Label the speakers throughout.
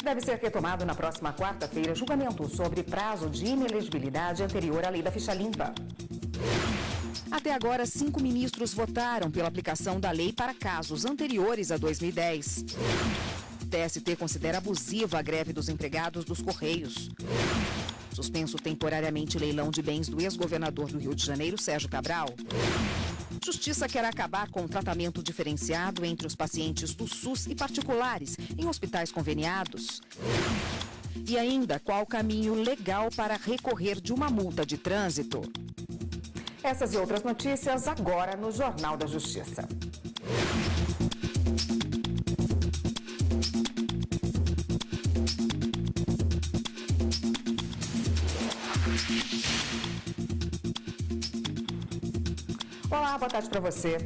Speaker 1: Deve ser retomado na próxima quarta-feira julgamento sobre prazo de inelegibilidade anterior à lei da ficha limpa. Até agora, 5 ministros votaram pela aplicação da lei para casos anteriores a 2010. O TST considera abusiva a greve dos empregados dos Correios. Suspenso temporariamente leilão de bens do ex-governador do Rio de Janeiro, Sérgio Cabral. Justiça quer acabar com o tratamento diferenciado entre os pacientes do SUS e particulares em hospitais conveniados. E ainda, qual o caminho legal para recorrer de uma multa de trânsito? Essas e outras notícias agora no Jornal da Justiça. Olá, boa tarde para você.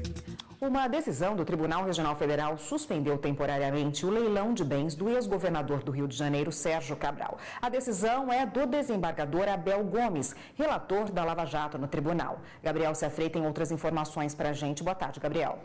Speaker 1: Uma decisão do Tribunal Regional Federal suspendeu temporariamente o leilão de bens do ex-governador do Rio de Janeiro, Sérgio Cabral. A decisão é do desembargador Abel Gomes, relator da Lava Jato no tribunal. Gabriel Sefrey tem outras informações para a gente. Boa tarde, Gabriel.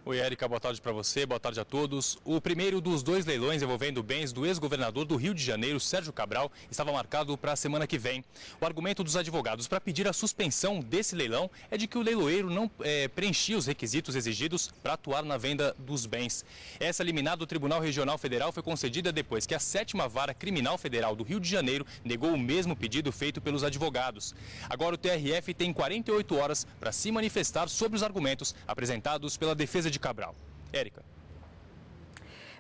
Speaker 2: Oi, Érica, boa tarde para você, boa tarde a todos. O primeiro dos 2 leilões envolvendo bens do ex-governador do Rio de Janeiro, Sérgio Cabral, estava marcado para a semana que vem. O argumento dos advogados para pedir a suspensão desse leilão é de que o leiloeiro não preenchia os requisitos exigidos para atuar na venda dos bens. Essa liminar do Tribunal Regional Federal foi concedida depois que a 7ª Vara Criminal Federal do Rio de Janeiro negou o mesmo pedido feito pelos advogados. Agora o TRF tem 48 horas para se manifestar sobre os argumentos apresentados pela defesa de Cabral. Érica.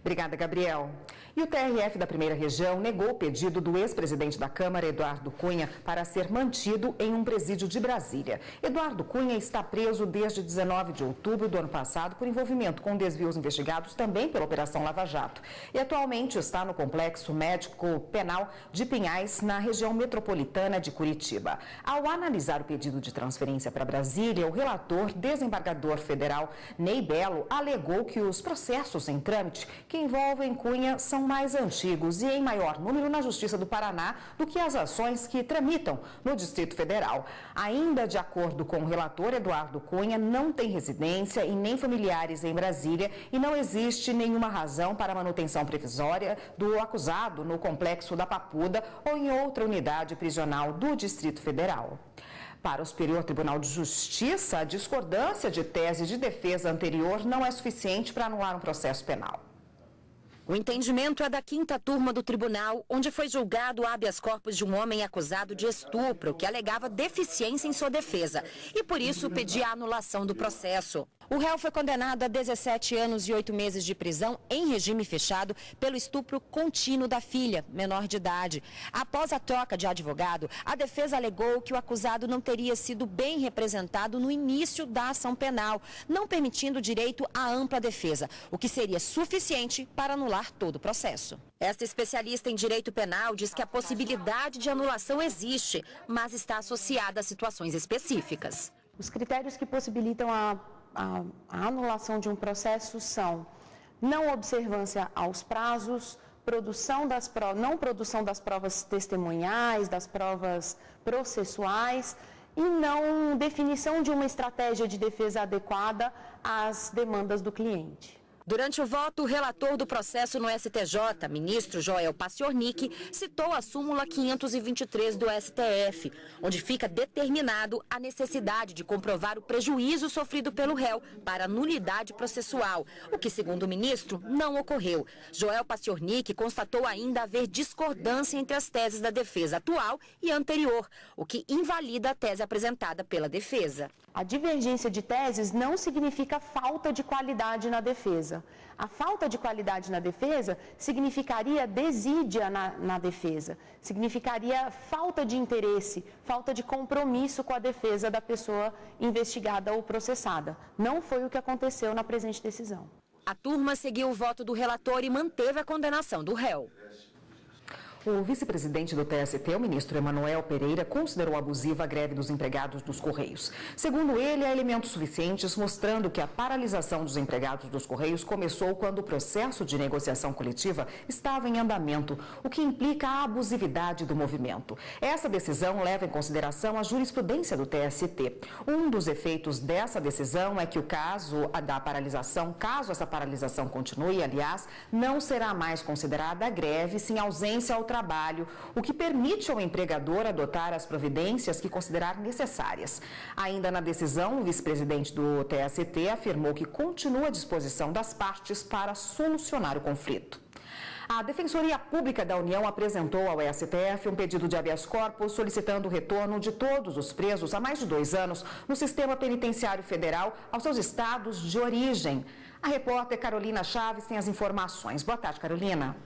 Speaker 1: Obrigada, Gabriel. E o TRF da Primeira Região negou o pedido do ex-presidente da Câmara, Eduardo Cunha, para ser mantido em um presídio de Brasília. Eduardo Cunha está preso desde 19 de outubro do ano passado por envolvimento com desvios investigados também pela Operação Lava Jato. E atualmente está no Complexo Médico Penal de Pinhais, na região metropolitana de Curitiba. Ao analisar o pedido de transferência para Brasília, o relator, desembargador federal Ney Belo, alegou que os processos em trâmite que envolvem Cunha são mais antigos e em maior número na Justiça do Paraná do que as ações que tramitam no Distrito Federal. Ainda de acordo com o relator, Eduardo Cunha não tem residência e nem familiares em Brasília e não existe nenhuma razão para a manutenção provisória do acusado no Complexo da Papuda ou em outra unidade prisional do Distrito Federal. Para o Superior Tribunal de Justiça, a discordância de tese de defesa anterior não é suficiente para anular um processo penal.
Speaker 3: O entendimento é da 5ª turma do tribunal, onde foi julgado o habeas corpus de um homem acusado de estupro, que alegava deficiência em sua defesa e, por isso, pedia a anulação do processo. O réu foi condenado a 17 anos e 8 meses de prisão em regime fechado pelo estupro contínuo da filha, menor de idade. Após a troca de advogado, a defesa alegou que o acusado não teria sido bem representado no início da ação penal, não permitindo direito à ampla defesa, o que seria suficiente para anular todo o processo. Esta especialista em direito penal diz que a possibilidade de anulação existe, mas está associada a situações específicas.
Speaker 4: Os critérios que possibilitam a anulação de um processo são não observância aos prazos, não produção das provas testemunhais, das provas processuais e não definição de uma estratégia de defesa adequada às demandas do cliente.
Speaker 3: Durante o voto, o relator do processo no STJ, ministro Joel Paciornik, citou a súmula 523 do STF, onde fica determinado a necessidade de comprovar o prejuízo sofrido pelo réu para nulidade processual, o que, segundo o ministro, não ocorreu. Joel Paciornik constatou ainda haver discordância entre as teses da defesa atual e anterior, o que invalida a tese apresentada pela defesa.
Speaker 4: A divergência de teses não significa falta de qualidade na defesa. A falta de qualidade na defesa significaria desídia na defesa, significaria falta de interesse, falta de compromisso com a defesa da pessoa investigada ou processada. Não foi o que aconteceu na presente decisão.
Speaker 3: A turma seguiu o voto do relator e manteve a condenação do réu.
Speaker 1: O vice-presidente do TST, o ministro Emanuel Pereira, considerou abusiva a greve dos empregados dos Correios. Segundo ele, há elementos suficientes mostrando que a paralisação dos empregados dos Correios começou quando o processo de negociação coletiva estava em andamento, o que implica a abusividade do movimento. Essa decisão leva em consideração a jurisprudência do TST. Um dos efeitos dessa decisão é que o caso da paralisação, caso essa paralisação continue, aliás, não será mais considerada greve, sim ausência ao trabalho, o que permite ao empregador adotar as providências que considerar necessárias. Ainda na decisão, o vice-presidente do TST afirmou que continua à disposição das partes para solucionar o conflito. A Defensoria Pública da União apresentou ao STF um pedido de habeas corpus solicitando o retorno de todos os presos há mais de 2 anos no sistema penitenciário federal aos seus estados de origem. A repórter Carolina Chaves tem as informações. Boa tarde, Carolina.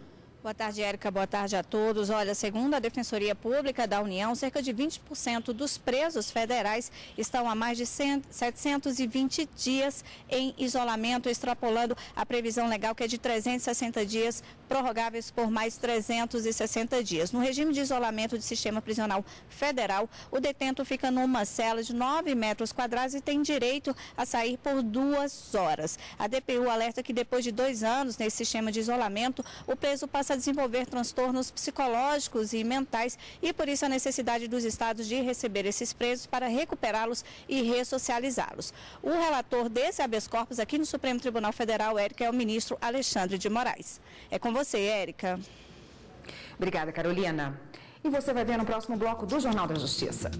Speaker 5: Boa tarde, Érica. Boa tarde a todos. Olha, segundo a Defensoria Pública da União, cerca de 20% dos presos federais estão há mais de 720 dias em isolamento, extrapolando a previsão legal que é de 360 dias, prorrogáveis por mais 360 dias. No regime de isolamento do sistema prisional federal, o detento fica numa cela de 9 metros quadrados e tem direito a sair por 2 horas. A DPU alerta que depois de 2 anos nesse sistema de isolamento, o preso passa a desenvolver transtornos psicológicos e mentais e por isso a necessidade dos estados de receber esses presos para recuperá-los e ressocializá-los. O relator desse habeas corpus aqui no Supremo Tribunal Federal, Érica, é o ministro Alexandre de Moraes. É com você, Érica.
Speaker 1: Obrigada, Carolina. E você vai ver no próximo bloco do Jornal da Justiça.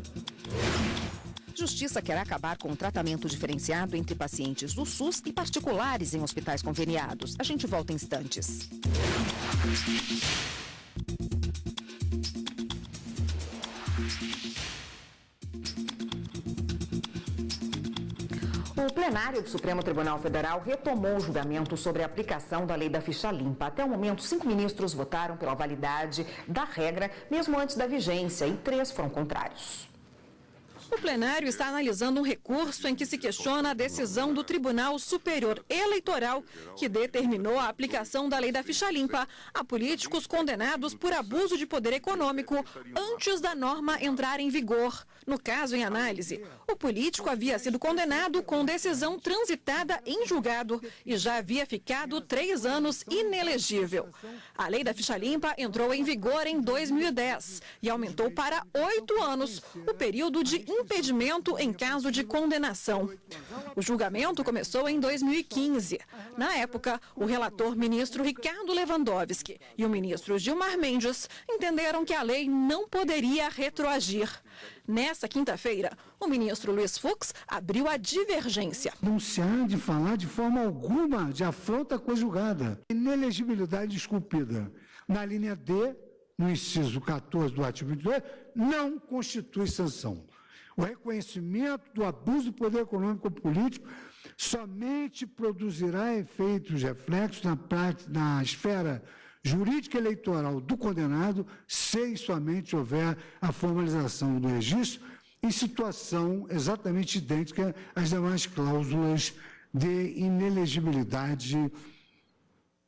Speaker 3: Justiça quer acabar com o tratamento diferenciado entre pacientes do SUS e particulares em hospitais conveniados. A gente volta em instantes.
Speaker 1: O plenário do Supremo Tribunal Federal retomou o julgamento sobre a aplicação da lei da ficha limpa. Até o momento, 5 ministros votaram pela validade da regra, mesmo antes da vigência, e 3 foram contrários.
Speaker 6: O plenário está analisando um recurso em que se questiona a decisão do Tribunal Superior Eleitoral, que determinou a aplicação da lei da ficha limpa a políticos condenados por abuso de poder econômico antes da norma entrar em vigor. No caso em análise, o político havia sido condenado com decisão transitada em julgado e já havia ficado 3 anos inelegível. A lei da ficha limpa entrou em vigor em 2010 e aumentou para 8 anos o período de impedimento em caso de condenação. O julgamento começou em 2015. Na época, o relator ministro Ricardo Lewandowski e o ministro Gilmar Mendes entenderam que a lei não poderia retroagir. Nessa quinta-feira, o ministro Luiz Fux abriu a divergência.
Speaker 7: Não se há de falar de forma alguma de afronta conjugada. Inelegibilidade esculpida. Na linha D, no inciso 14 do artigo 22, não constitui sanção. O reconhecimento do abuso do poder econômico político somente produzirá efeitos reflexos na esfera jurídica eleitoral do condenado, se e somente houver a formalização do registro em situação exatamente idêntica às demais cláusulas de inelegibilidade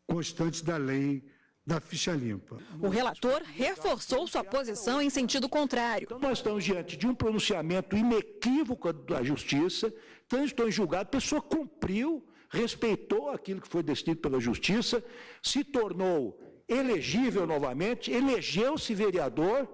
Speaker 7: constantes da lei da ficha limpa.
Speaker 6: O relator reforçou sua posição em sentido contrário.
Speaker 8: Então, nós estamos diante de um pronunciamento inequívoco da Justiça, transitou em julgado, a pessoa cumpriu, respeitou aquilo que foi decidido pela Justiça, se tornou elegível novamente, elegeu-se vereador,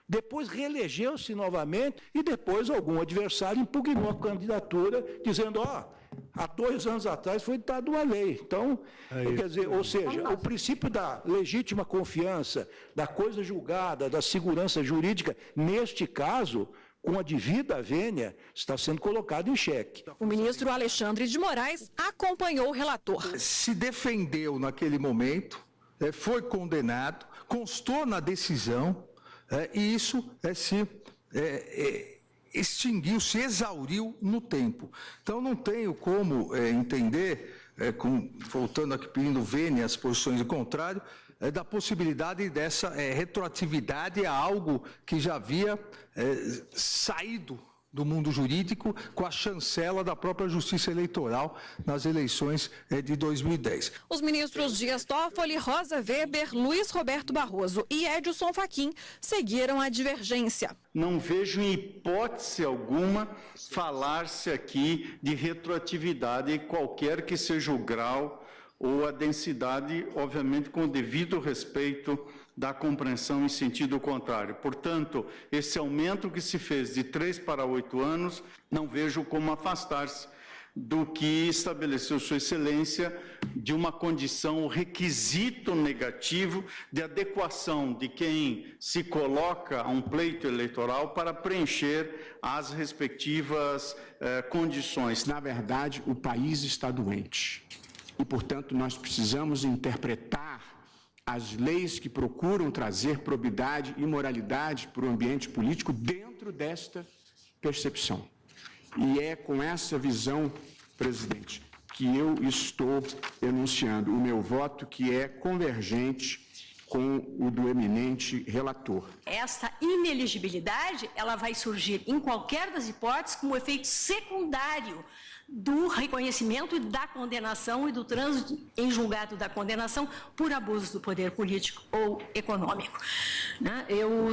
Speaker 8: depois reelegeu-se novamente e depois algum adversário impugnou a candidatura, dizendo, há 2 anos atrás foi ditada uma lei. Então, quer dizer, ou seja, o princípio da legítima confiança, da coisa julgada, da segurança jurídica, neste caso, com a devida vênia, está sendo colocado em xeque.
Speaker 6: O ministro Alexandre de Moraes acompanhou o relator.
Speaker 9: Se defendeu naquele momento, foi condenado, constou na decisão, e isso se extinguiu, se exauriu no tempo. Então, não tenho como entender, voltando aqui pedindo vênia às posições do contrário, da possibilidade dessa retroatividade a algo que já havia saído do mundo jurídico com a chancela da própria Justiça Eleitoral nas eleições de 2010.
Speaker 6: Os ministros Dias Toffoli, Rosa Weber, Luiz Roberto Barroso e Edson Fachin seguiram a divergência.
Speaker 10: Não vejo em hipótese alguma falar-se aqui de retroatividade, qualquer que seja o grau ou a densidade, obviamente com o devido respeito da compreensão em sentido contrário. Portanto, esse aumento que se fez de 3 para 8 anos, não vejo como afastar-se do que estabeleceu Sua Excelência de uma condição, requisito negativo de adequação de quem se coloca a um pleito eleitoral para preencher as respectivas condições.
Speaker 11: Na verdade, o país está doente e, portanto, nós precisamos interpretar as leis que procuram trazer probidade e moralidade para o ambiente político dentro desta percepção. E é com essa visão, presidente, que eu estou enunciando o meu voto, que é convergente com o do eminente relator.
Speaker 12: Essa inelegibilidade, ela vai surgir em qualquer das hipóteses como efeito secundário do reconhecimento e da condenação e do trânsito em julgado da condenação por abusos do poder político ou econômico.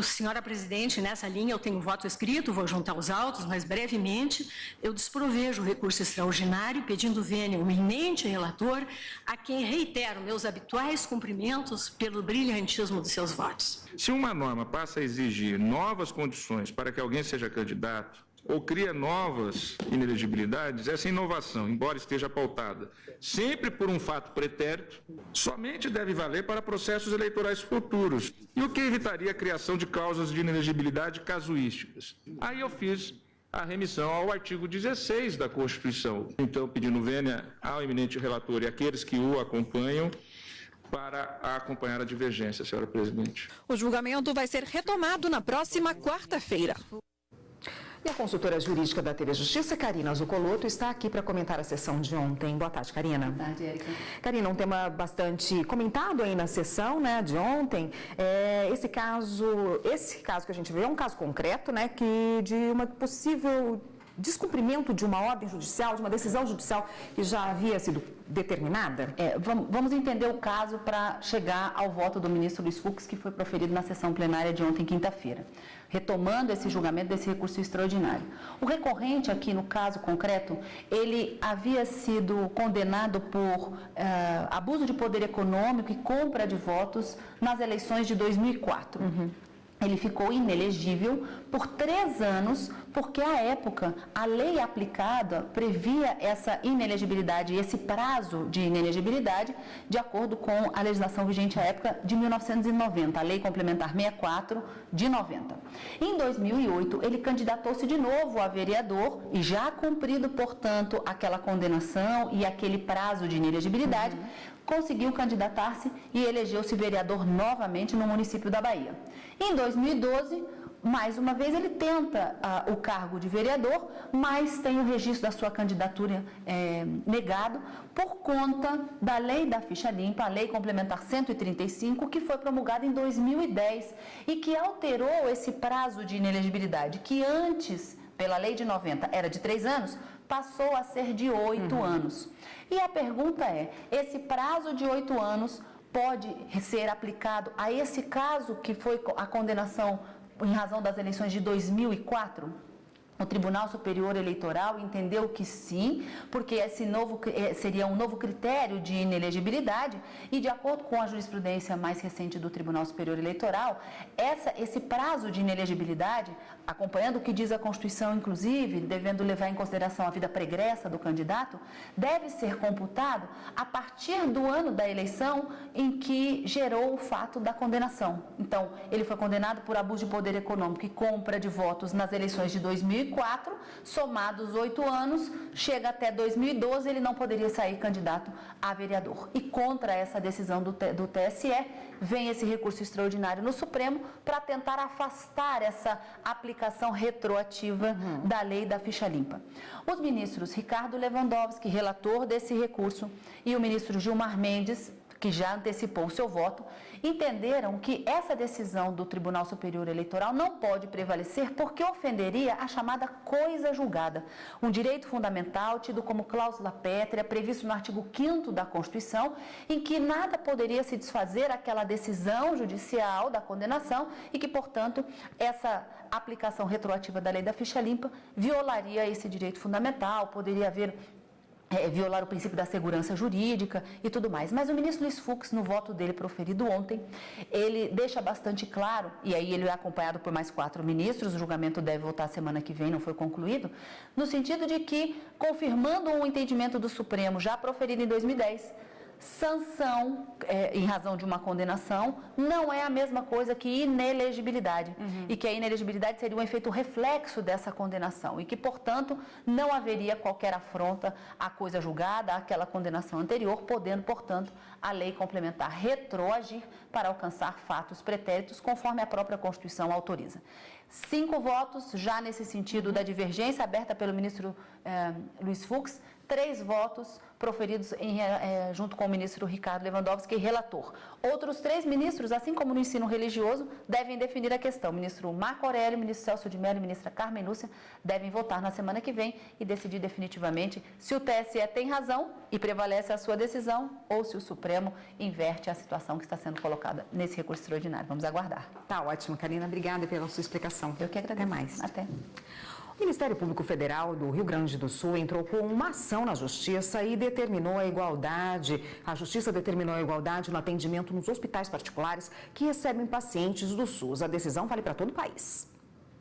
Speaker 12: Senhora Presidente, nessa linha eu tenho voto escrito, vou juntar os autos, mas brevemente eu desprovejo o recurso extraordinário, pedindo vênia ao eminente relator, a quem reitero meus habituais cumprimentos pelo brilhantismo dos seus votos.
Speaker 13: Se uma norma passa a exigir novas condições para que alguém seja candidato, ou cria novas inelegibilidades, essa inovação, embora esteja pautada sempre por um fato pretérito, somente deve valer para processos eleitorais futuros, e o que evitaria a criação de causas de inelegibilidade casuísticas. Aí eu fiz a remissão ao artigo 16 da Constituição, então pedindo vênia ao eminente relator e àqueles que o acompanham, para acompanhar a divergência, senhora Presidente.
Speaker 6: O julgamento vai ser retomado na próxima quarta-feira.
Speaker 1: E a consultora jurídica da TV Justiça, Karina Zucolotto, está aqui para comentar a sessão de ontem. Boa tarde, Karina.
Speaker 14: Boa tarde, Érica.
Speaker 1: Karina, um tema bastante comentado aí na sessão, de ontem. Esse caso que a gente vê é um caso concreto, de uma possível descumprimento de uma ordem judicial, de uma decisão judicial que já havia sido determinada?
Speaker 14: Vamos entender o caso para chegar ao voto do ministro Luiz Fux, que foi proferido na sessão plenária de ontem, quinta-feira, retomando esse julgamento desse recurso extraordinário. O recorrente aqui, no caso concreto, ele havia sido condenado por abuso de poder econômico e compra de votos nas eleições de 2004. Ele ficou inelegível por 3 anos, porque, à época, a lei aplicada previa essa inelegibilidade e esse prazo de inelegibilidade de acordo com a legislação vigente à época de 1990, a Lei Complementar 64 de 90. Em 2008, ele candidatou-se de novo a vereador e já cumprido, portanto, aquela condenação e aquele prazo de inelegibilidade, conseguiu candidatar-se e elegeu-se vereador novamente no município da Bahia. Em 2012, mais uma vez, ele tenta o cargo de vereador, mas tem o registro da sua candidatura negado por conta da lei da ficha limpa, a Lei Complementar 135, que foi promulgada em 2010 e que alterou esse prazo de inelegibilidade, que antes, pela lei de 90, era de 3 anos, passou a ser de 8 anos. E a pergunta é, esse prazo de 8 anos pode ser aplicado a esse caso que foi a condenação em razão das eleições de 2004? O Tribunal Superior Eleitoral entendeu que sim, porque esse seria um novo critério de inelegibilidade e, de acordo com a jurisprudência mais recente do Tribunal Superior Eleitoral, esse prazo de inelegibilidade, acompanhando o que diz a Constituição, inclusive, devendo levar em consideração a vida pregressa do candidato, deve ser computado a partir do ano da eleição em que gerou o fato da condenação. Então, ele foi condenado por abuso de poder econômico e compra de votos nas eleições de 2004, somados 8 anos, chega até 2012, ele não poderia sair candidato a vereador. E contra essa decisão do TSE, vem esse recurso extraordinário no Supremo para tentar afastar essa aplicação retroativa da lei da ficha limpa. Os ministros Ricardo Lewandowski, relator desse recurso, e o ministro Gilmar Mendes, que já antecipou o seu voto, entenderam que essa decisão do Tribunal Superior Eleitoral não pode prevalecer porque ofenderia a chamada coisa julgada, um direito fundamental tido como cláusula pétrea, previsto no artigo 5º da Constituição, em que nada poderia se desfazer aquela decisão judicial da condenação e que, portanto, essa aplicação retroativa da lei da ficha limpa violaria esse direito fundamental, poderia haver violar o princípio da segurança jurídica e tudo mais. Mas o ministro Luiz Fux, no voto dele proferido ontem, ele deixa bastante claro, e aí ele é acompanhado por mais 4 ministros, o julgamento deve voltar semana que vem, não foi concluído, no sentido de que, confirmando um entendimento do Supremo já proferido em 2010, sanção, em razão de uma condenação, não é a mesma coisa que inelegibilidade. E que a inelegibilidade seria um efeito reflexo dessa condenação. E que, portanto, não haveria qualquer afronta à coisa julgada, àquela condenação anterior, podendo, portanto, a lei complementar retroagir para alcançar fatos pretéritos, conforme a própria Constituição autoriza. 5 votos, já nesse sentido da divergência aberta pelo ministro Luiz Fux, 3 votos proferidos junto com o ministro Ricardo Lewandowski, relator. Outros 3 ministros, assim como no ensino religioso, devem definir a questão. O ministro Marco Aurélio, o ministro Celso de Mello e a ministra Carmen Lúcia devem votar na semana que vem e decidir definitivamente se o TSE tem razão e prevalece a sua decisão ou se o Supremo inverte a situação que está sendo colocada nesse recurso extraordinário. Vamos aguardar.
Speaker 1: Tá ótimo, Karina. Obrigada pela sua explicação.
Speaker 14: Eu que agradeço.
Speaker 1: Até mais.
Speaker 14: Até.
Speaker 1: O Ministério Público Federal do Rio Grande do Sul entrou com uma ação na Justiça e determinou a igualdade. A Justiça determinou a igualdade no atendimento nos hospitais particulares que recebem pacientes do SUS. A decisão vale para todo o país.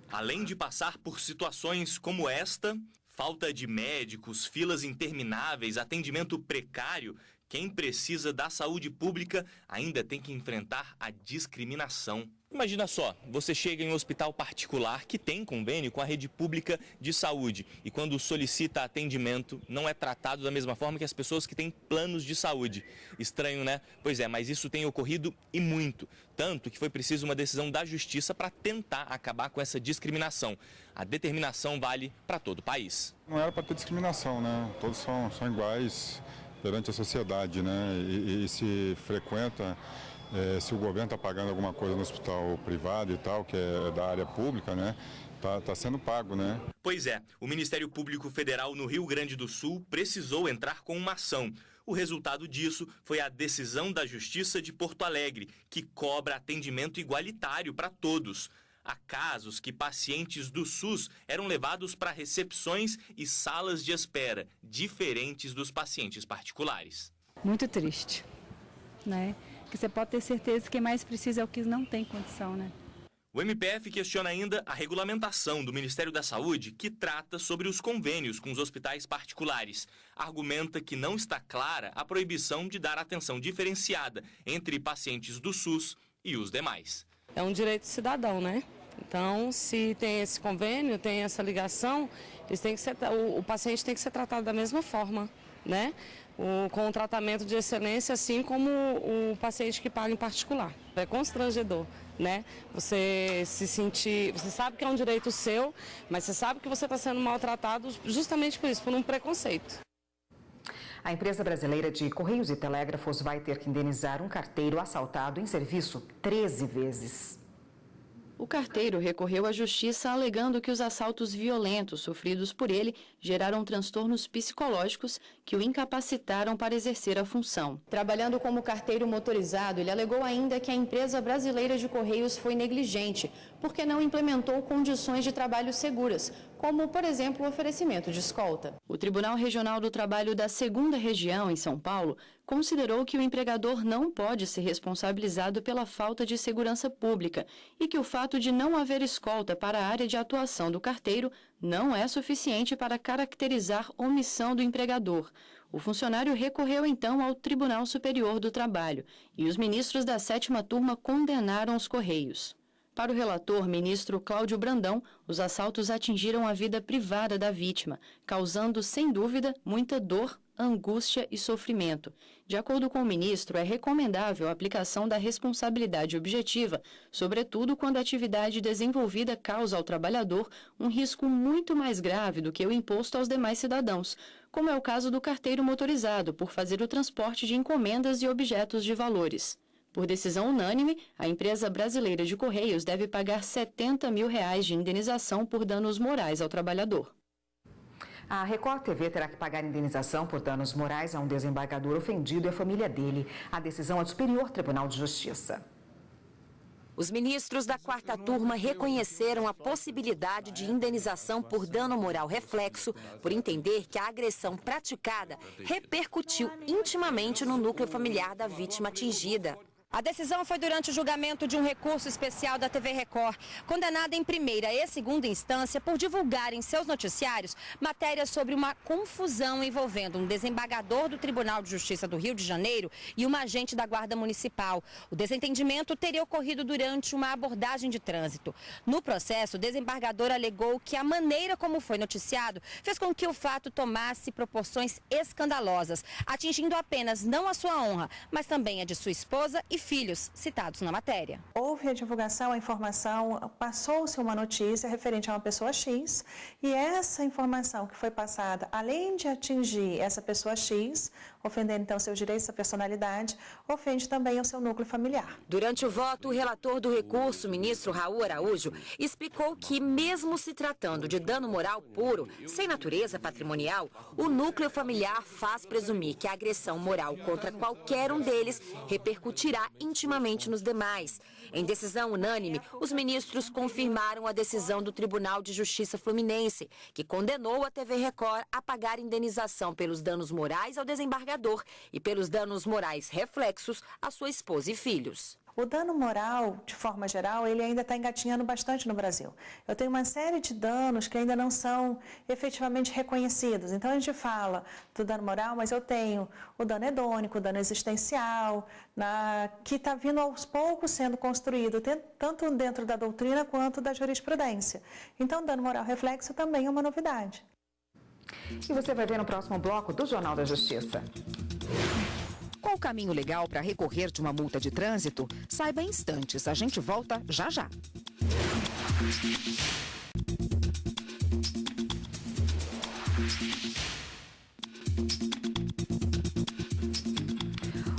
Speaker 15: Além de passar por situações como esta, falta de médicos, filas intermináveis, atendimento precário, quem precisa da saúde pública ainda tem que enfrentar a discriminação. Imagina só, você chega em um hospital particular que tem convênio com a rede pública de saúde e quando solicita atendimento não é tratado da mesma forma que as pessoas que têm planos de saúde. Estranho, né? Pois é, mas isso tem ocorrido e muito. Tanto que foi preciso uma decisão da Justiça para tentar acabar com essa discriminação. A determinação vale para todo o país.
Speaker 16: Não era para ter discriminação, né? Todos são iguais perante a sociedade, né? E se frequenta... se o governo está pagando alguma coisa no hospital privado e tal, que é da área pública, né? Tá sendo pago, né?
Speaker 15: Pois é, o Ministério Público Federal no Rio Grande do Sul precisou entrar com uma ação. O resultado disso foi a decisão da Justiça de Porto Alegre, que cobra atendimento igualitário para todos. Há casos que pacientes do SUS eram levados para recepções e salas de espera, diferentes dos pacientes particulares.
Speaker 17: Muito triste, né? Que você pode ter certeza que quem mais precisa é o que não tem condição, né?
Speaker 15: O MPF questiona ainda a regulamentação do Ministério da Saúde que trata sobre os convênios com os hospitais particulares. Argumenta que não está clara a proibição de dar atenção diferenciada entre pacientes do SUS e os demais.
Speaker 18: É um direito cidadão, né? Então, se tem esse convênio, tem essa ligação, o paciente tem que ser tratado da mesma forma, né? Com um tratamento de excelência, assim como o paciente que paga em particular. É constrangedor, né? Você se sentir, você sabe que é um direito seu, mas você sabe que você está sendo maltratado justamente por isso, por um preconceito.
Speaker 1: A empresa brasileira de Correios e Telégrafos vai ter que indenizar um carteiro assaltado em serviço 13 vezes.
Speaker 19: O carteiro recorreu à justiça alegando que os assaltos violentos sofridos por ele geraram transtornos psicológicos que o incapacitaram para exercer a função. Trabalhando como carteiro motorizado, ele alegou ainda que a empresa brasileira de Correios foi negligente, porque não implementou condições de trabalho seguras, como, por exemplo, o oferecimento de escolta. O Tribunal Regional do Trabalho da 2ª Região, em São Paulo, considerou que o empregador não pode ser responsabilizado pela falta de segurança pública e que o fato de não haver escolta para a área de atuação do carteiro não é suficiente para caracterizar omissão do empregador. O funcionário recorreu então ao Tribunal Superior do Trabalho e os ministros da 7ª Turma condenaram os Correios. Para o relator, ministro Cláudio Brandão, os assaltos atingiram a vida privada da vítima, causando, sem dúvida, muita dor, angústia e sofrimento. De acordo com o ministro, é recomendável a aplicação da responsabilidade objetiva, sobretudo quando a atividade desenvolvida causa ao trabalhador um risco muito mais grave do que o imposto aos demais cidadãos, como é o caso do carteiro motorizado, por fazer o transporte de encomendas e objetos de valores. Por decisão unânime, a empresa brasileira de Correios deve pagar R$70 mil de indenização por danos morais ao trabalhador.
Speaker 1: A Record TV terá que pagar indenização por danos morais a um desembargador ofendido e a família dele. A decisão é do Superior Tribunal de Justiça.
Speaker 3: Os ministros da 4ª turma reconheceram a possibilidade de indenização por dano moral reflexo, por entender que a agressão praticada repercutiu intimamente no núcleo familiar da vítima atingida. A decisão foi durante o julgamento de um recurso especial da TV Record, condenada em primeira e segunda instância por divulgar em seus noticiários matérias sobre uma confusão envolvendo um desembargador do Tribunal de Justiça do Rio de Janeiro e uma agente da Guarda Municipal. O desentendimento teria ocorrido durante uma abordagem de trânsito. No processo, o desembargador alegou que a maneira como foi noticiado fez com que o fato tomasse proporções escandalosas, atingindo apenas não a sua honra, mas também a de sua esposa e filhos, citados na matéria.
Speaker 20: Houve a divulgação, a informação, passou-se uma notícia referente a uma pessoa X, e essa informação que foi passada, além de atingir essa pessoa X, ofendendo então seus direitos, sua personalidade, ofende também o seu núcleo familiar.
Speaker 3: Durante o voto, o relator do recurso, ministro Raul Araújo, explicou que, mesmo se tratando de dano moral puro, sem natureza patrimonial, o núcleo familiar faz presumir que a agressão moral contra qualquer um deles repercutirá intimamente nos demais. Em decisão unânime, os ministros confirmaram a decisão do Tribunal de Justiça Fluminense, que condenou a TV Record a pagar indenização pelos danos morais ao desembargador e pelos danos morais reflexos à sua esposa e filhos.
Speaker 20: O dano moral, de forma geral, ele ainda está engatinhando bastante no Brasil. Eu tenho uma série de danos que ainda não são efetivamente reconhecidos. Então, a gente fala do dano moral, mas eu tenho o dano hedônico, o dano existencial, que está vindo aos poucos sendo construído, tanto dentro da doutrina quanto da jurisprudência. Então, o dano moral reflexo também é uma novidade.
Speaker 1: E você vai ver no próximo bloco do Jornal da Justiça. Qual o caminho legal para recorrer de uma multa de trânsito? Saiba em instantes. A gente volta já já.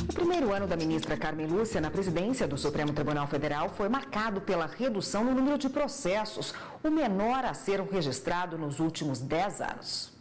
Speaker 1: O primeiro ano da ministra Carmen Lúcia na presidência do Supremo Tribunal Federal foi marcado pela redução no número de processos, o menor a ser registrado nos últimos 10 anos.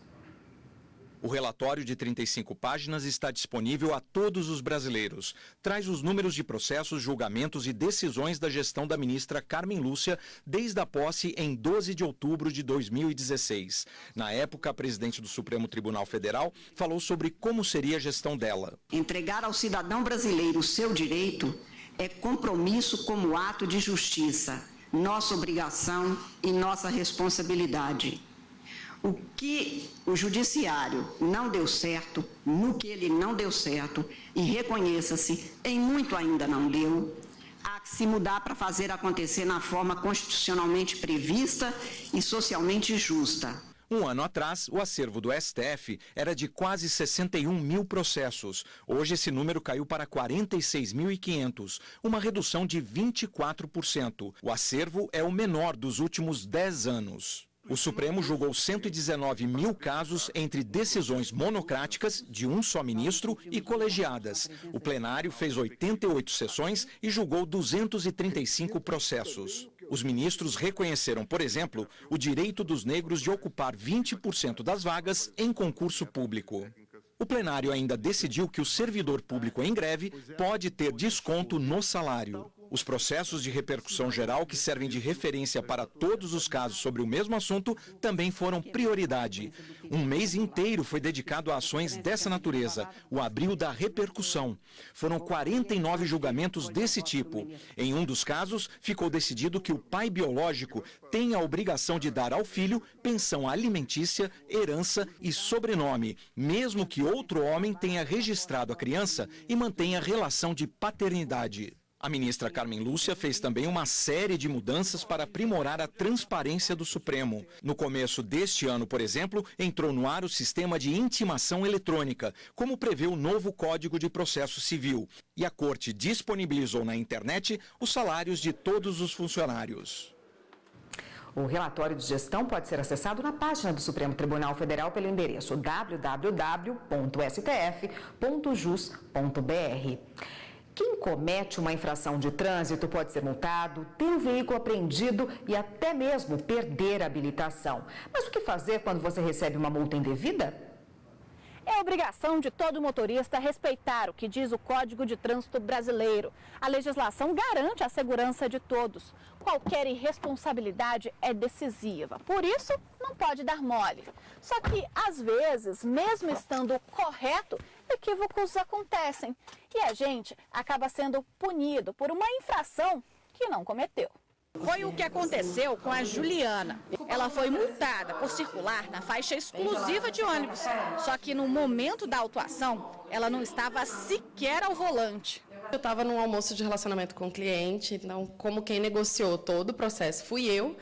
Speaker 21: O relatório de 35 páginas está disponível a todos os brasileiros. Traz os números de processos, julgamentos e decisões da gestão da ministra Carmen Lúcia desde a posse em 12 de outubro de 2016. Na época, a presidente do Supremo Tribunal Federal falou sobre como seria a gestão dela.
Speaker 22: Entregar ao cidadão brasileiro o seu direito é compromisso como ato de justiça, nossa obrigação e nossa responsabilidade. O que o judiciário não deu certo, no que ele não deu certo, e reconheça-se, em muito ainda não deu, há que se mudar para fazer acontecer na forma constitucionalmente prevista e socialmente justa.
Speaker 21: Um ano atrás, o acervo do STF era de quase 61 mil processos. Hoje, esse número caiu para 46.500, uma redução de 24%. O acervo é o menor dos últimos 10 anos. O Supremo julgou 119 mil casos entre decisões monocráticas de um só ministro e colegiadas. O plenário fez 88 sessões e julgou 235 processos. Os ministros reconheceram, por exemplo, o direito dos negros de ocupar 20% das vagas em concurso público. O plenário ainda decidiu que o servidor público em greve pode ter desconto no salário. Os processos de repercussão geral, que servem de referência para todos os casos sobre o mesmo assunto, também foram prioridade. Um mês inteiro foi dedicado a ações dessa natureza, o Abril da Repercussão. Foram 49 julgamentos desse tipo. Em um dos casos, ficou decidido que o pai biológico tem a obrigação de dar ao filho pensão alimentícia, herança e sobrenome, mesmo que outro homem tenha registrado a criança e mantenha relação de paternidade. A ministra Carmen Lúcia fez também uma série de mudanças para aprimorar a transparência do Supremo. No começo deste ano, por exemplo, entrou no ar o sistema de intimação eletrônica, como prevê o novo Código de Processo Civil. E a Corte disponibilizou na internet os salários de todos os funcionários.
Speaker 1: O relatório de gestão pode ser acessado na página do Supremo Tribunal Federal pelo endereço www.stf.jus.br. Quem comete uma infração de trânsito pode ser multado, ter um veículo apreendido e até mesmo perder a habilitação. Mas o que fazer quando você recebe uma multa indevida?
Speaker 5: É obrigação de todo motorista respeitar o que diz o Código de Trânsito Brasileiro. A legislação garante a segurança de todos. Qualquer irresponsabilidade é decisiva. Por isso, não pode dar mole. Só que, às vezes, mesmo estando correto, equívocos acontecem. E a gente acaba sendo punido por uma infração que não cometeu. Foi o que aconteceu com a Juliana. Ela foi multada por circular na faixa exclusiva de ônibus. Só que no momento da autuação, ela não estava sequer ao volante.
Speaker 2: Eu estava num almoço de relacionamento com o cliente, então, como quem negociou todo o processo fui eu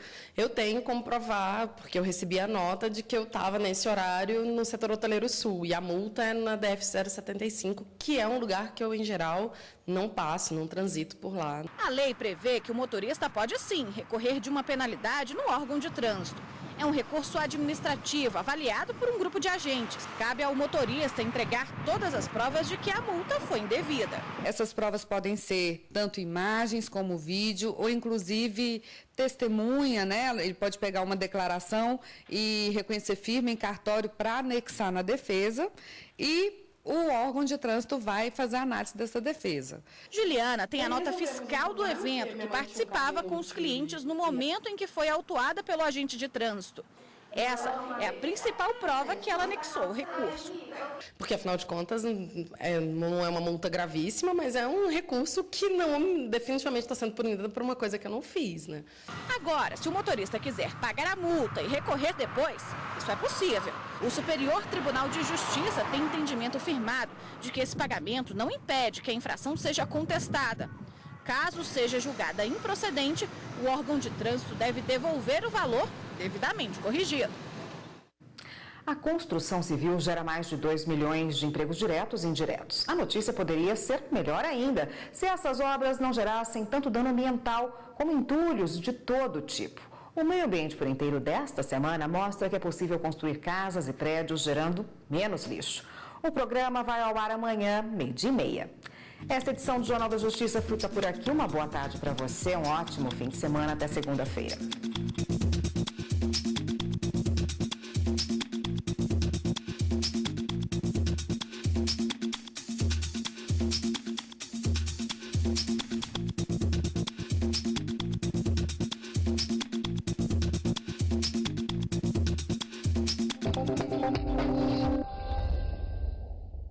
Speaker 2: tenho como provar, porque eu recebi a nota de que eu estava nesse horário no setor hoteleiro sul, e a multa é na DF 075, que é um lugar que eu, em geral, não passo, não transito por lá.
Speaker 5: A lei prevê que o motorista pode, sim, recorrer de uma penalidade no órgão de trânsito. É um recurso administrativo avaliado por um grupo de agentes. Cabe ao motorista entregar todas as provas de que a multa foi indevida.
Speaker 4: Essas provas podem ser tanto imagens como vídeo, ou inclusive testemunha, né? Ele pode pegar uma declaração e reconhecer firme em cartório para anexar na defesa, e o órgão de trânsito vai fazer a análise dessa defesa.
Speaker 5: Juliana tem a nota fiscal do evento, que participava com os clientes no momento em que foi autuada pelo agente de trânsito. Essa é a principal prova que ela anexou o recurso.
Speaker 2: Porque, afinal de contas, não é uma multa gravíssima, mas é um recurso que não definitivamente está sendo punido por uma coisa que eu não fiz, né?
Speaker 5: Agora, se o motorista quiser pagar a multa e recorrer depois, isso é possível. O Superior Tribunal de Justiça tem entendimento firmado de que esse pagamento não impede que a infração seja contestada. Caso seja julgada improcedente, o órgão de trânsito deve devolver o valor devidamente corrigido.
Speaker 1: A construção civil gera mais de 2 milhões de empregos diretos e indiretos. A notícia poderia ser melhor ainda se essas obras não gerassem tanto dano ambiental como entulhos de todo tipo. O Meio Ambiente por Inteiro desta semana mostra que é possível construir casas e prédios gerando menos lixo. O programa vai ao ar amanhã, 12h30. Esta edição do Jornal da Justiça fica por aqui. Uma boa tarde para você, um ótimo fim de semana, até segunda-feira.